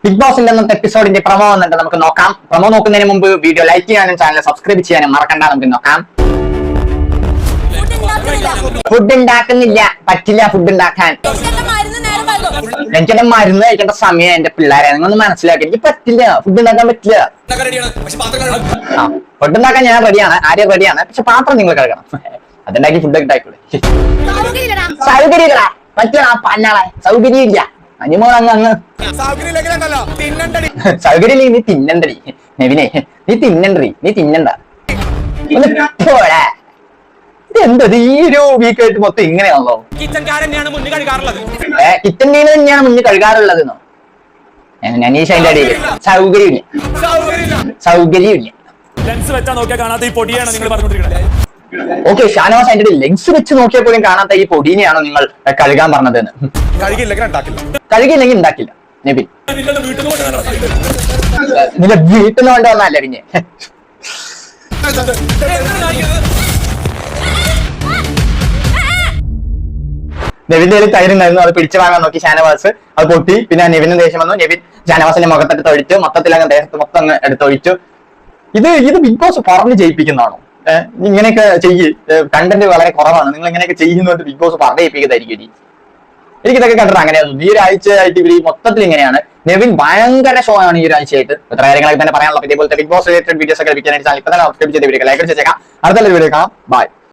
Big ബോസിന്റെ അന്നത്തെ എപ്പിസോഡിന്റെ promo വന്നിട്ട് നമുക്ക് നോക്കാം. പ്രമോ നോക്കുന്നതിന് മുമ്പ് വീഡിയോ ലൈക്ക് ചെയ്യാനും ചാനൽ സബ്സ്ക്രൈബ് ചെയ്യാനും മറക്കണ്ട. നമുക്ക് നോക്കാം. ഫുഡ് ഉണ്ടാക്കുന്നില്ല, പറ്റില്ല ഫുഡ് ഉണ്ടാക്കാൻ. എനിക്കെന്റെ മരുന്ന് കഴിക്കേണ്ട സമയം എന്റെ പിള്ളേരെ നിങ്ങളൊന്ന് മനസ്സിലാക്കി. എനിക്ക് പറ്റില്ല, ഫുഡ് ഉണ്ടാക്കാൻ പറ്റില്ല. ഫുഡ് ഉണ്ടാക്കാൻ ഞാൻ റെഡിയാണ്, ആര്യ റെഡിയാണ്. പക്ഷെ പാത്രം നിങ്ങൾ കഴുകണം. അതുണ്ടാക്കി ഫുഡ് ഉണ്ടായിക്കൂടെ? സൗകര്യമില്ല, പറ്റണ പന്നാളെ സൗകര്യം ഇല്ല. അനിമോൾ അങ്ങ് സൗകര്യം നീ തിന്നണ്ടടി. നെവിനെ നീ തിന്നണ്ട. ഇതെന്തത് ഈ ഒരു വീക്കായിട്ട് മൊത്തം ഇങ്ങനെയാണല്ലോ. കിച്ചൺ തന്നെയാണ് മുന്നിൽ കഴുകാറുള്ളത്. അനീഷ് അതിന്റെ അടിയിൽ സൗകര്യമില്ല. ഓക്കെ, ഷാനവാസ് അതിന്റെ ലെങ്സ് വെച്ച് നോക്കിയാൽ പോലും കാണാത്ത ഈ പൊടീനെയാണോ നിങ്ങൾ കഴുകാൻ പറഞ്ഞതെന്ന്? കഴുകിയില്ലെങ്കിൽ ഉണ്ടാക്കില്ല. നെബിൻ നിന്റെ വീട്ടിൽ നിന്ന് കൊണ്ടുവന്നല്ല പിന്നെ. നെവിന്റെ കയ്യിൽ തൈരുണ്ടായിരുന്നു, അത് പിടിച്ചു വാങ്ങാൻ നോക്കി ഷാനവാസ്, അത് പൊട്ടി. പിന്നെ നെവിന് ദേഷ്യം വന്നു. നെവിൻ ഷാനവാസിന്റെ മുഖത്തെടുത്ത് ഒഴിച്ചു, മൊത്തത്തിൽ അങ്ങ് ദേഹത്ത് മൊത്തം അങ്ങ് എടുത്തൊഴിച്ചു. ഇത് ബിഗ് ബോസ് പറഞ്ഞ് ജയിപ്പിക്കുന്നതാണോ? ഇങ്ങനെയൊക്കെ ചെയ്യ്, കണ്ടന്റ് വളരെ കുറവാണ്, നിങ്ങൾ ഇങ്ങനെയൊക്കെ ചെയ്യുന്നോട്ട് ബിഗ് ബോസ് പറഞ്ഞ് ജയിപ്പിക്കുന്നതായിരിക്കും. എനിക്കിതൊക്കെ കണ്ടിട്ട് അങ്ങനെയായിരുന്നു. ഈ ഒരാഴ്ചയായിട്ട് ഇവർ മൊത്തത്തിൽ ഇങ്ങനെയാണ്. നെവിൻ ഭയങ്കര ഷോ ആണ് ഈ ഒരാഴ്ചയായിട്ട്. ഇത്ര കാര്യങ്ങളൊക്കെ തന്നെ പറയാനുള്ള. ഇതേപോലത്തെ ബിഗ് ബോസ് റിലേറ്റഡ് വീഡിയോസ് ഒക്കെ ലഭിക്കാനായിട്ട് ചാനൽ ഇപ്പൊ തന്നെ സബ്സ്ക്രൈബ് ചെയ്ത് വീഡിയോ ലൈക്ക് ചെയ്തേക്കാം. അടുത്ത വീഡിയോ കാണാം. ബൈ.